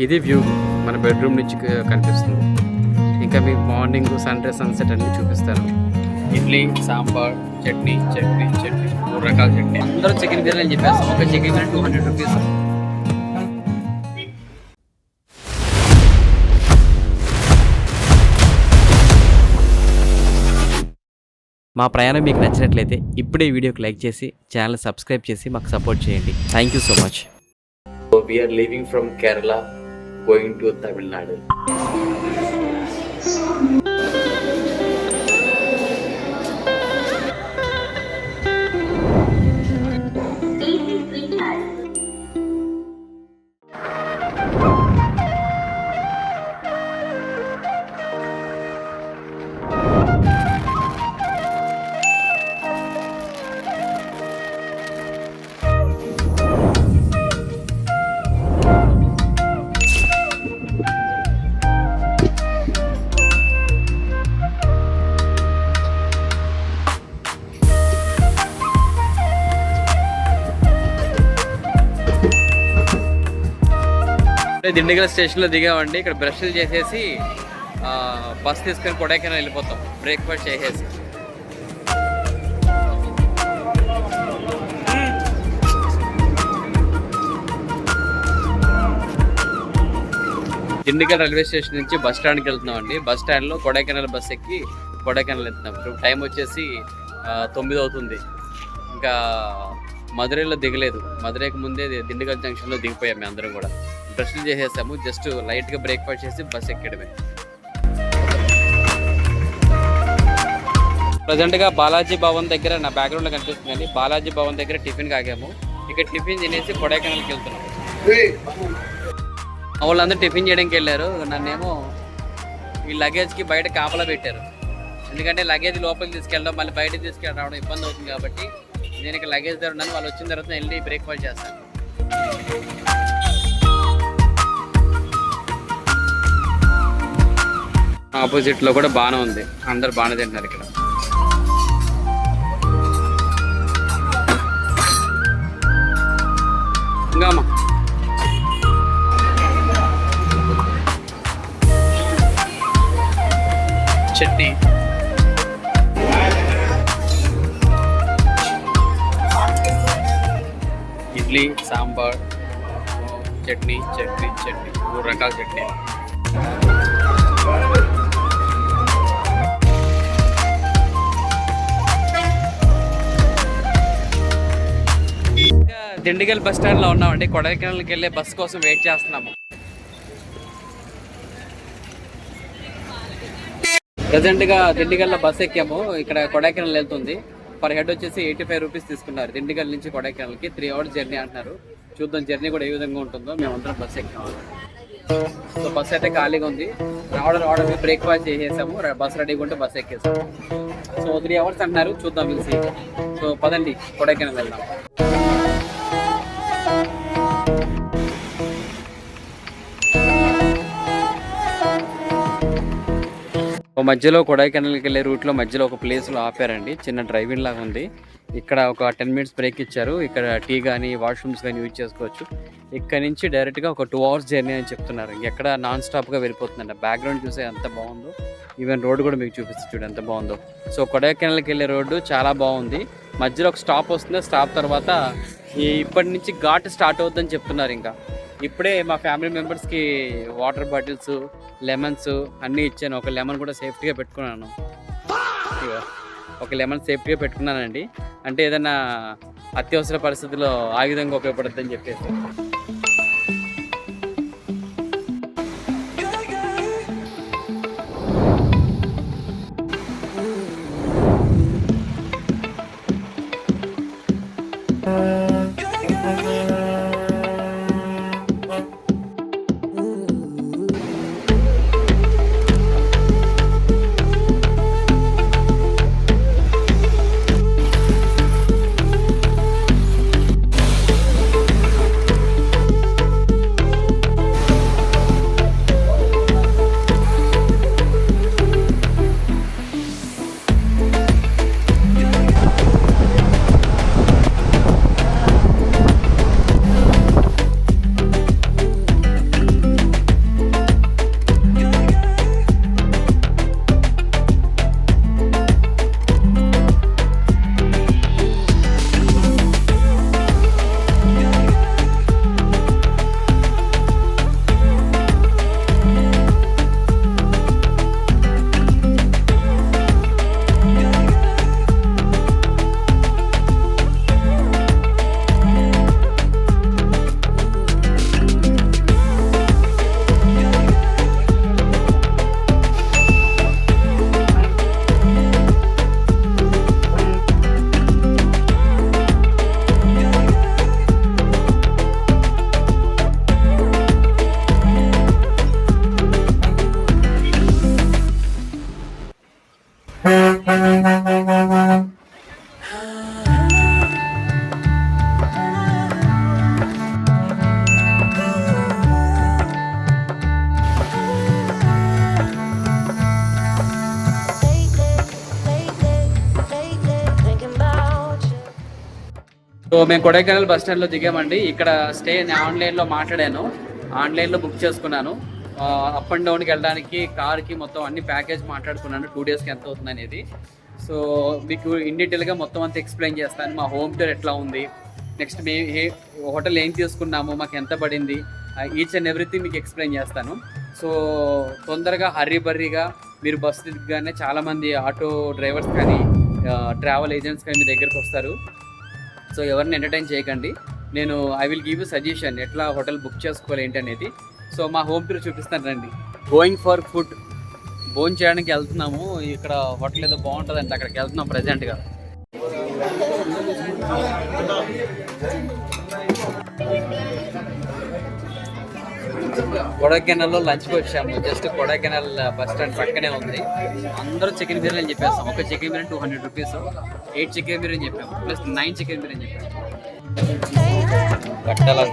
ఇది వ్యూ మన బెడ్రూమ్ నుంచి కనిపిస్తుంది. ఇంకా మీకు మార్నింగ్ సన్ రైజ్ సన్సెట్ అన్ని చూపిస్తాను. ఇడ్లీ, సాంబార్, చట్నీ 3 రకాల చట్నీ. అందరూ చికెన్ బిర్యానీ చెప్పేస్తాం. ఒక చికెన్ బిర్యానీ 200 రూపీస్. మా ప్రయాణం మీకు నచ్చినట్లయితే ఇప్పుడే వీడియోకి లైక్ చేసి ఛానల్ సబ్స్క్రైబ్ చేసి మాకు సపోర్ట్ చేయండి. Thank you so much. We are leaving from Kerala, going to Tamil Nadu. Dindigul స్టేషన్లో దిగామండి. ఇక్కడ బ్రష్లు చేసేసి బస్ తీసుకొని కొడైకెనాల్ వెళ్ళిపోతాం బ్రేక్ఫాస్ట్ చేసేసి. దిండిగల్ రైల్వే స్టేషన్ నుంచి బస్ స్టాండ్కి వెళ్తున్నాం అండి. బస్ స్టాండ్లో కొడైకెనాల్ బస్ ఎక్కి కొడైకెనాల్ వెళ్తున్నాం. ఇప్పుడు టైం వచ్చేసి 9 అవుతుంది. ఇంకా మధురైలో దిగలేదు. మధురైకి ముందే దిండిగల్ జంక్షన్లో దిగిపోయాం మేము అందరం కూడా. బ్రష్లు చేసేసాము. జస్ట్ లైట్గా బ్రేక్ఫాస్ట్ చేసి బస్ ఎక్కడమే. ప్రజెంట్గా బాలాజీ భవన్ దగ్గర నా బ్యాక్గ్రౌండ్లో కనిపిస్తుంది. బాలాజీ భవన్ దగ్గర టిఫిన్కి ఆగాము. ఇక్కడ టిఫిన్ తినేసి కొడైకెనాల్కి వెళ్తున్నాం. వాళ్ళందరూ టిఫిన్ చేయడానికి వెళ్ళారు. నన్నేమో ఈ లగేజ్కి బయట కాపలా పెట్టారు. ఎందుకంటే లగేజ్ లోపలికి తీసుకెళ్ళడం మళ్ళీ బయటకి తీసుకెళ్ళి రావడం ఇబ్బంది అవుతుంది కాబట్టి నేను ఇక్కడ లగేజ్ దగ్గర ఉన్నాను. వాళ్ళు వచ్చిన తర్వాత వెళ్ళి బ్రేక్ఫాస్ట్ చేస్తాను. ఆపోజిట్లో కూడా బాగానే ఉంది. అందరు బాగానే తింటున్నారు ఇక్కడ. ఇంకా అమ్మా చట్నీ, ఇడ్లీ, సాంబార్, చట్నీ 3 రకాల చట్నీ. దిండిగల్ బస్ స్టాండ్లో ఉన్నామండి. కొడైకెనాల్కి వెళ్ళే బస్ కోసం వెయిట్ చేస్తున్నాము. ప్రజెంట్గా దిండిగల్లో బస్ ఎక్కాము. ఇక్కడ కొడైకెనాల్ వెళ్తుంది. పర్ హెడ్ వచ్చేసి 85 రూపీస్ తీసుకున్నారు. దిండిగల్ నుంచి కొడైకెనాల్కి 3 అవర్స్ జర్నీ అంటున్నారు. చూద్దాం జర్నీ కూడా ఏ విధంగా ఉంటుందో. మేమందరం బస్ ఎక్కాము. సో బస్ అయితే ఖాళీగా ఉంది. రావడం బ్రేక్ఫాస్ట్ చేసేసాము. బస్ రెడీగా ఉంటే బస్ ఎక్కేసాము. సో 3 అవర్స్ అంటున్నారు. చూద్దాం పిలిచి. సో పదండి కొడైకెనాల్ వెళ్దాం. మధ్యలో కొడైకెనాల్కి వెళ్ళే రూట్లో మధ్యలో ఒక ప్లేస్లో ఆపారండి. చిన్న డ్రైవింగ్ లాగా ఉంది. ఇక్కడ ఒక 10 మినిట్స్ బ్రేక్ ఇచ్చారు. ఇక్కడ టీ కానీ వాష్రూమ్స్ కానీ యూజ్ చేసుకోవచ్చు. ఇక్కడ నుంచి డైరెక్ట్గా ఒక 2 అవర్స్ జర్నీ అని చెప్తున్నారు. ఎక్కడ నాన్ స్టాప్గా వెళ్ళిపోతుందండి. బ్యాక్గ్రౌండ్ చూసే ఎంత బాగుందో. ఈవెన్ రోడ్డు కూడా మీకు చూపిస్తుంది చూడు ఎంత బాగుందో. సో కొడైకెనాల్కి వెళ్ళే రోడ్డు చాలా బాగుంది. మధ్యలో ఒక స్టాప్ వస్తుంది. స్టాప్ తర్వాత ఇప్పటి నుంచి ఘాట్ స్టార్ట్ అవుతుందని చెప్తున్నారు. ఇంకా ఇప్పుడే మా ఫ్యామిలీ మెంబర్స్కి వాటర్ బాటిల్స్, లెమన్స్ అన్నీ ఇచ్చాను. ఒక లెమన్ కూడా సేఫ్టీగా పెట్టుకున్నాను. ఒక లెమన్ సేఫ్టీగా పెట్టుకున్నానండి. అంటే ఏదైనా అత్యవసర పరిస్థితుల్లో ఆ విధంగా ఉపయోగపడుతుందని చెప్పేసి. సో మేము కొడైకెనాల్ బస్ స్టాండ్లో దిగామండి. ఇక్కడ స్టే ఆన్లైన్లో మాట్లాడాను, ఆన్లైన్లో బుక్ చేసుకున్నాను. అప్ అండ్ డౌన్కి వెళ్ళడానికి కార్కి మొత్తం అన్ని ప్యాకేజ్ మాట్లాడుకున్నాను, 2 డేస్కి ఎంత అవుతుంది అనేది. సో మీకు ఇన్ డీటెయిల్గా మొత్తం అంతా ఎక్స్ప్లెయిన్ చేస్తాను. మా హోమ్ టూర్ ఎట్లా ఉంది, నెక్స్ట్ మేము హోటల్ ఏం తీసుకున్నాము, మాకు ఎంత పడింది, ఈచ్ అండ్ ఎవ్రీథింగ్ మీకు ఎక్స్ప్లెయిన్ చేస్తాను. సో తొందరగా హర్రీబర్రీగా మీరు బస్సు దిగ్గానే చాలామంది ఆటో డ్రైవర్స్ కానీ ట్రావెల్ ఏజెంట్స్ కానీ మీ దగ్గరికి వస్తారు. సో ఎవరిని ఎంటర్టైన్ చేయకండి. నేను I will give you suggestion ఎట్లా హోటల్ బుక్ చేసుకోవాలి ఏంటి అనేది. సో మా హోమ్ టూర్ చూపిస్తాను రండి. గోయింగ్ ఫర్ ఫుడ్, భోజనం చేయడానికి వెళ్తున్నాము. ఇక్కడ హోటల్ ఏదో బాగుంటుందంటే అక్కడికి వెళ్తున్నాం ప్రజెంట్గా. కొడైకెనాల్లో లంచ్కి వచ్చాము. జస్ట్ కొడైకెనాల్ బస్ స్టాండ్ పక్కనే ఉంది. అందరూ చికెన్ బిర్యానీ చెప్పేస్తాం. ఒక chicken biryani 200 rupees, 8 chicken biryani చెప్పాము, ప్లస్ 9 చికెన్ బిర్యానీ చెప్పాము. కట్టాలా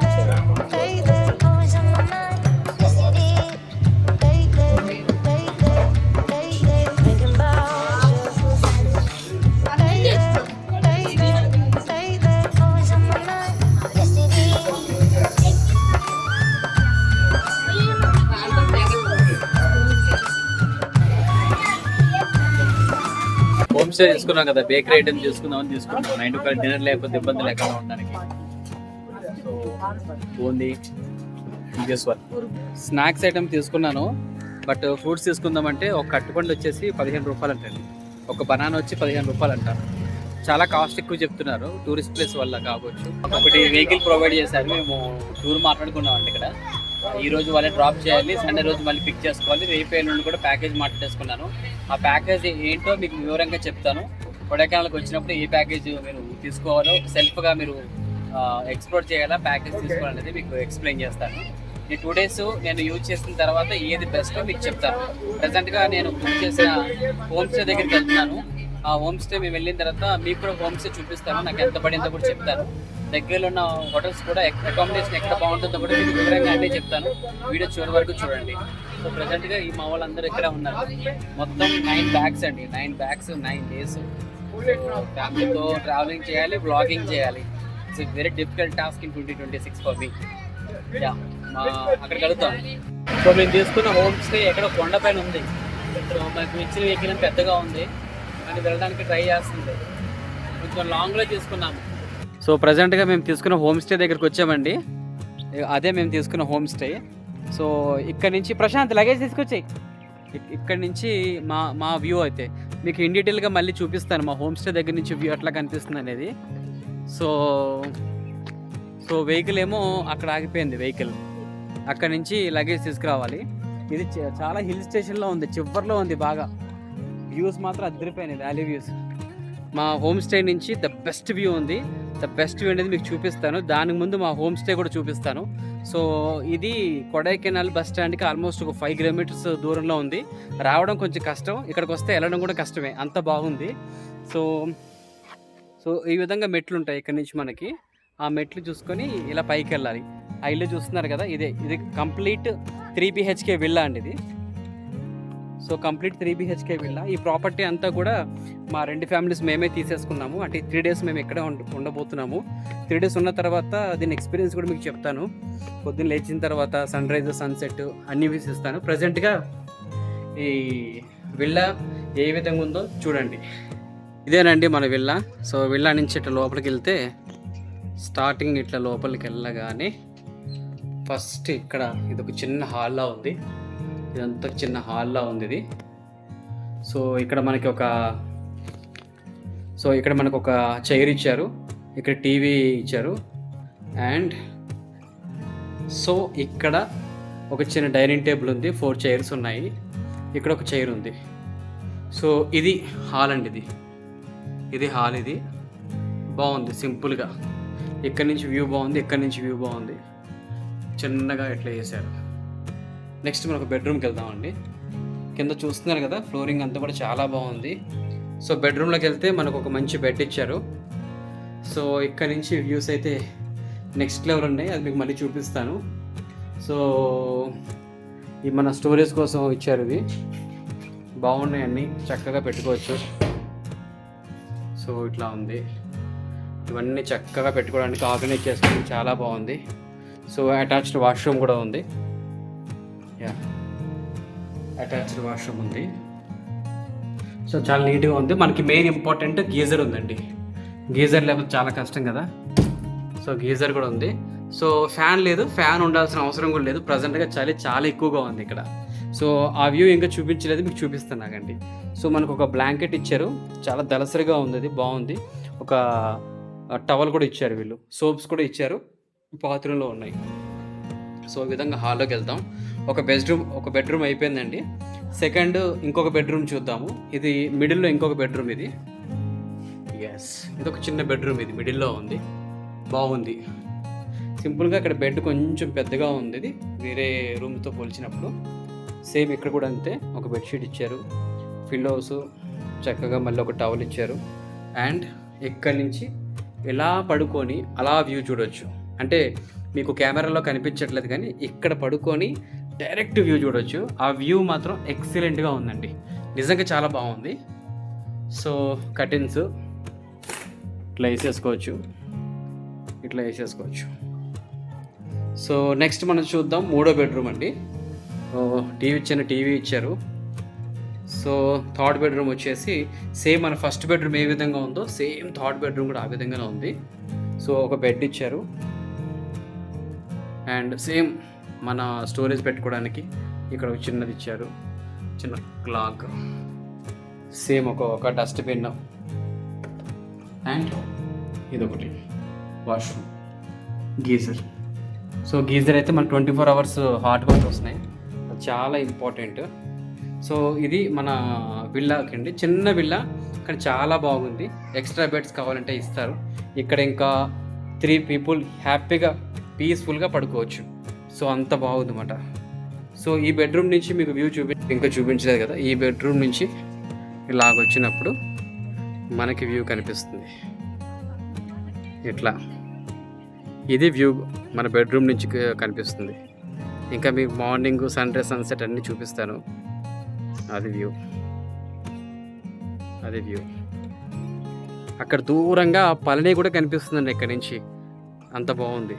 హోమ్ స్టే తీసుకున్నాం కదా, బేకరీ ఐటమ్ తీసుకుందామని తీసుకున్నాం. 9 to 5 డిన్నర్ లేకపోతే ఇబ్బంది లేకుండా ఉండడానికి. ఓన్లీ స్నాక్స్ ఐటమ్ తీసుకున్నాను. బట్ ఫ్రూట్స్ తీసుకుందామంటే ఒక కట్టుబండి వచ్చేసి 15 రూపాయలు అంటండి. ఒక బనానా వచ్చి 15 రూపాయలు అంటారు. చాలా కాస్ట్ ఎక్కువ చెప్తున్నారు, టూరిస్ట్ ప్లేస్ వల్ల కావచ్చు. ఒకటి వెహికల్ ప్రొవైడ్ చేశారు. మేము టూర్ మాట్లాడుకున్నామండి. ఇక్కడ ఈ రోజు వాళ్ళే డ్రాప్ చేయాలి, సండే రోజు మళ్ళీ పిక్ చేసుకోవాలి. రేపు నుండి కూడా ప్యాకేజ్ మాట్లాడేసుకున్నాను. ఆ ప్యాకేజ్ ఏంటో మీకు వివరంగా చెప్తాను. కొడైకెనాల్కి వచ్చినప్పుడు ఏ ప్యాకేజ్ మీరు తీసుకోవాలో, సెల్ఫ్గా మీరు ఎక్స్ప్లోర్ చేయాలా, ప్యాకేజ్ తీసుకోవాలనేది మీకు ఎక్స్ప్లెయిన్ చేస్తాను. ఈ 2 డేస్ నేను యూజ్ చేసిన తర్వాత ఏది బెస్టో మీకు చెప్తాను. ప్రజెంట్గా నేను బుక్ చేసిన హోమ్ స్టే దగ్గరికి వెళ్తున్నాను. ఆ హోమ్ స్టే మేము వెళ్ళిన తర్వాత మీకు కూడా హోమ్ స్టే చూపిస్తాను, నాకు ఎంత పడిందో కూడా చెప్తాను. దగ్గరలో ఉన్న హోటల్స్ కూడా అకామిడేషన్ ఎక్కడ బాగుంటుందో కూడా మీకు వివరంగా అన్నీ చెప్తాను. వీడియో చివరి వరకు చూడండి. సో ప్రజెంట్గా ఈ మా వాళ్ళందరూ ఇక్కడ ఉన్నారు. మొత్తం 9 బ్యాగ్స్ అండి, 9 బ్యాగ్స్, 9 డేస్ ఫ్యామిలీతో ట్రావెలింగ్ చేయాలి, వ్లాగింగ్ చేయాలి. It's very difficult task in 2026 for me. Yeah, అక్కడికి వెళ్తాం. సో మేము తీసుకున్న హోమ్ స్టే ఎక్కడ కొండపైన ఉంది. సో మనకు ఇచ్చిన వెహికల్ పెద్దగా ఉంది కానీ వెళ్ళడానికి ట్రై చేస్తుంది. కొంచెం లాంగ్లో తీసుకున్నాము. సో ప్రజెంట్గా మేము తీసుకున్న హోమ్ స్టే దగ్గరికి వచ్చామండి. అదే మేము తీసుకున్న హోమ్ స్టే. సో ఇక్కడ నుంచి ప్రశాంత్ లగేజ్ తీసుకొచ్చాయి. ఇక్కడ నుంచి మా వ్యూ అయితే మీకు ఇన్ డీటెయిల్గా మళ్ళీ చూపిస్తాను. మా హోమ్ స్టే దగ్గర నుంచి వ్యూ ఎట్లా కనిపిస్తుంది అనేది. సో వెహికల్ ఏమో అక్కడ ఆగిపోయింది. వెహికల్ అక్కడ నుంచి లగేజ్ తీసుకురావాలి. ఇది చాలా హిల్ స్టేషన్లో ఉంది, చివర్లో ఉంది. బాగా వ్యూస్ మాత్రం అదిరిపోయినాయి, వ్యాలీ వ్యూస్. మా హోమ్ స్టే నుంచి ద బెస్ట్ వ్యూ ఉంది. ద బెస్ట్ వ్యూ అనేది మీకు చూపిస్తాను. దానికి ముందు మా హోమ్ స్టే కూడా చూపిస్తాను. సో ఇది కొడైకెనాల్ బస్ స్టాండ్కి ఆల్మోస్ట్ ఒక 5 కిలోమీటర్స్ దూరంలో ఉంది. రావడం కొంచెం కష్టం, ఇక్కడికి వస్తే వెళ్ళడం కూడా కష్టమే, అంత బాగుంది. సో ఈ విధంగా మెట్లు ఉంటాయి. ఇక్కడ నుంచి మనకి ఆ మెట్లు చూసుకొని ఇలా పైకి వెళ్ళాలి. ఆ ఇల్లు చూస్తున్నారు కదా, ఇది కంప్లీట్ 3 BHK విల్లా అండి ఇది. So complete 3 BHK villa. ఈ ప్రాపర్టీ అంతా కూడా మా 2 ఫ్యామిలీస్ మేమే తీసేసుకున్నాము. అంటే 3 డేస్ మేము ఇక్కడే ఉండబోతున్నాము. 3 డేస్ ఉన్న తర్వాత దీని ఎక్స్పీరియన్స్ కూడా మీకు చెప్తాను. పొద్దున్న లేచిన తర్వాత సన్ రైజ్, సన్సెట్ అన్నీ వీసిస్తాను. ప్రజెంట్గా ఈ విల్లా ఏ విధంగా ఉందో చూడండి. ఇదేనండి మన విల్లా. సో విల్లా నుంచి ఇట్లా లోపలికి వెళ్తే, స్టార్టింగ్ ఇట్లా లోపలికి వెళ్ళగానే ఫస్ట్ ఇక్కడ ఇది ఒక చిన్న హాల్లా ఉంది. ఇదంతా చిన్న హాల్లా ఉంది ఇది. సో ఇక్కడ మనకు ఒక చైర్ ఇచ్చారు, ఇక్కడ టీవీ ఇచ్చారు. అండ్ సో ఇక్కడ ఒక చిన్న డైనింగ్ టేబుల్ ఉంది, 4 చైర్స్ ఉన్నాయి. ఇక్కడ ఒక చైర్ ఉంది. సో ఇది హాల్ అండి. ఇది హాల్. ఇది బాగుంది, సింపుల్గా. ఇక్కడ నుంచి వ్యూ బాగుంది, ఇక్కడ నుంచి వ్యూ బాగుంది. చిన్నగా ఎట్లా చేశారు. నెక్స్ట్ మనకు బెడ్రూమ్కి వెళ్దామండి. కింద చూస్తున్నారు కదా, ఫ్లోరింగ్ అంతా కూడా చాలా బాగుంది. సో బెడ్రూమ్లోకి వెళ్తే మనకు ఒక మంచి బెడ్ ఇచ్చారు. సో ఇక్కడ నుంచి వ్యూస్ అయితే నెక్స్ట్ లెవెల్ ఉన్నాయి, అది మీకు మళ్ళీ చూపిస్తాను. సో ఇవి మన స్టోరేజ్ కోసం ఇచ్చారు. ఇవి బాగున్నాయి, అన్నీ చక్కగా పెట్టుకోవచ్చు. సో ఇట్లా ఉంది. ఇవన్నీ చక్కగా పెట్టుకోవడానికి ఆర్గనైజ్ చేసుకోవడానికి చాలా బాగుంది. సో అటాచ్డ్ వాష్రూమ్ కూడా ఉంది. యా, అటాచ్డ్ వాష్రూమ్ ఉంది. సో చాలా నీట్గా ఉంది. మనకి మెయిన్ ఇంపార్టెంట్ గీజర్ ఉందండి. గీజర్ లేకపోతే చాలా కష్టం కదా. సో గీజర్ కూడా ఉంది. సో ఫ్యాన్ లేదు, ఫ్యాన్ ఉండాల్సిన అవసరం కూడా లేదు. ప్రజెంట్గా చలి చాలా ఎక్కువగా ఉంది ఇక్కడ. సో ఆ వ్యూ ఇంకా చూపించలేదు, మీకు చూపిస్తాను నాకండి. సో మనకు ఒక బ్లాంకెట్ ఇచ్చారు, చాలా దలసరిగా ఉంది, అది బాగుంది. ఒక టవల్ కూడా ఇచ్చారు వీళ్ళు, సోప్స్ కూడా ఇచ్చారు, బాత్రూంలో ఉన్నాయి. సో ఈ విధంగా హాల్లోకి వెళ్తాం. ఒక బెడ్రూమ్ అయిపోయిందండి. సెకండ్ ఇంకొక బెడ్రూమ్ చూద్దాము. ఇది మిడిల్లో ఇంకొక బెడ్రూమ్. ఇది ఎస్, ఇది ఒక చిన్న బెడ్రూమ్, ఇది మిడిల్లో ఉంది, బాగుంది. సింపుల్గా ఇక్కడ బెడ్ కొంచెం పెద్దగా ఉంది ఇది వేరే రూమ్తో పోల్చినప్పుడు. సేమ్ ఇక్కడ కూడా అంతే, ఒక బెడ్షీట్ ఇచ్చారు, పిల్లోస్, చక్కగా మళ్ళీ ఒక టవల్ ఇచ్చారు. అండ్ ఇక్కడి నుంచి ఇలా పడుకొని అలా వ్యూ చూడొచ్చు. అంటే మీకు కెమెరాలో కనిపించట్లేదు కానీ ఇక్కడ పడుకొని డైరెక్ట్ వ్యూ చూడొచ్చు. ఆ వ్యూ మాత్రం ఎక్సలెంట్గా ఉందండి, నిజంగా చాలా బాగుంది. సో కర్టెన్స్ ఇట్లా వేసేసుకోవచ్చు. సో నెక్స్ట్ మనం చూద్దాం మూడో బెడ్రూమ్ అండి. చిన్న టీవీ ఇచ్చారు. సో థర్డ్ బెడ్రూమ్ వచ్చేసి సేమ్ మన ఫస్ట్ బెడ్రూమ్ ఏ విధంగా ఉందో సేమ్ థర్డ్ బెడ్రూమ్ కూడా ఆ విధంగానే ఉంది. సో ఒక బెడ్ ఇచ్చారు అండ్ సేమ్ మన స్టోరేజ్ పెట్టుకోవడానికి ఇక్కడ ఒక చిన్నది ఇచ్చారు, చిన్న క్లాక్, సేమ్ ఒక డస్ట్బిన్ అండ్ ఇదొకటి వాష్రూమ్, గీజర్. సో గీజర్ అయితే మనకు 24 hours హాట్ వాటర్ వస్తున్నాయి, చాలా ఇంపార్టెంట్. సో ఇది మన విల్లాకి అండి, చిన్న విల్లా కానీ చాలా బాగుంది. ఎక్స్ట్రా బెడ్స్ కావాలంటే ఇస్తారు. ఇక్కడ ఇంకా 3 people హ్యాపీగా పీస్ఫుల్గా పడుకోవచ్చు. సో అంత బాగుంది అన్నమాట. సో ఈ బెడ్రూమ్ నుంచి మీకు వ్యూ ఇంకా చూపించలేదు కదా, ఈ బెడ్రూమ్ నుంచి ఇలాగ వచ్చినప్పుడు మనకి వ్యూ కనిపిస్తుంది ఇట్లా. ఇది వ్యూ మన బెడ్రూమ్ నుంచి కనిపిస్తుంది. ఇంకా మీకు మార్నింగ్ సన్రైజ్ సన్సెట్ అన్నీ చూపిస్తాను. అది వ్యూ. అక్కడ దూరంగా పళని కూడా కనిపిస్తుందండి ఇక్కడ నుంచి, అంత బాగుంది.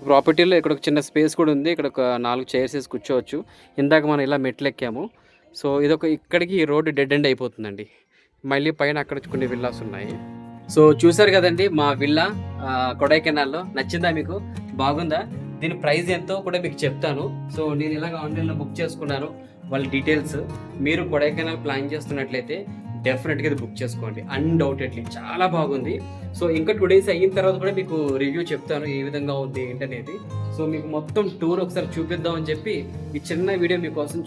ప్రాపర్టీలో ఇక్కడ ఒక చిన్న స్పేస్ కూడా ఉంది. ఇక్కడ ఒక 4 chairs వేసి కూర్చోవచ్చు. ఇందాక మనం ఇలా మెట్లు ఎక్కాము. సో ఇక్కడికి ఈ రోడ్డు డెడ్ ఎండ్ అయిపోతుందండి. మళ్ళీ పైన అక్కడ కొన్ని విల్లాస్ ఉన్నాయి. సో చూసారు కదండి మా విల్లా కొడైకెనాల్లో. నచ్చిందా మీకు? బాగుందా? దీని ప్రైస్ ఎంతో కూడా మీకు చెప్తాను. సో నేను ఇలాగ ఆన్లైన్లో బుక్ చేసుకున్నాను, వాళ్ళ డీటెయిల్స్. మీరు కొడైకెనాల్ ప్లాన్ చేస్తున్నట్లయితే డెఫినెట్గా ఇది బుక్ చేసుకోండి, అన్డౌటెడ్లీ చాలా బాగుంది. సో ఇంకా 2 days అయిన తర్వాత కూడా మీకు రివ్యూ చెప్తాను ఏ విధంగా ఉంది ఏంటనేది. సో మీకు మొత్తం టూర్ ఒకసారి చూపిద్దామని చెప్పి ఈ చిన్న వీడియో మీకోసం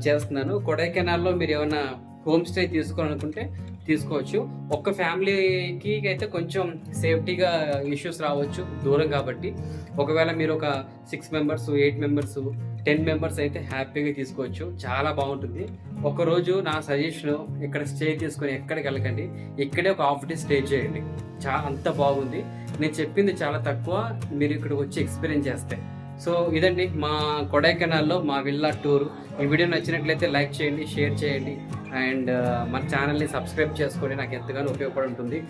చేస్తున్నాను. కొడైకెనాల్లో మీరు ఏమైనా హోమ్ స్టే తీసుకోవాలనుకుంటే తీసుకోవచ్చు. ఒక్క ఫ్యామిలీకి అయితే కొంచెం సేఫ్టీగా ఇష్యూస్ రావచ్చు, దూరం కాబట్టి. ఒకవేళ మీరు ఒక 6 members, 8 members, 10 members అయితే హ్యాపీగా తీసుకోవచ్చు, చాలా బాగుంటుంది. ఒకరోజు నా సజెషన్, ఇక్కడ స్టే తీసుకొని ఎక్కడికి వెళ్ళకండి, ఇక్కడే ఒక హాఫ్ డే స్టే చేయండి, అంత బాగుంది. నేను చెప్పింది చాలా తక్కువ, మీరు ఇక్కడికి వచ్చి ఎక్స్పీరియన్స్ చేస్తే. సో ఇదండి మా కొడైకెనాల్లో మా విల్లా టూర్. ఈ వీడియో నచ్చినట్లయితే లైక్ చేయండి, షేర్ చేయండి అండ్ మన ఛానల్ని సబ్స్క్రైబ్ చేసుకోండి, నాకు ఎంతగానో ఉపయోగపడి ఉంటుంది.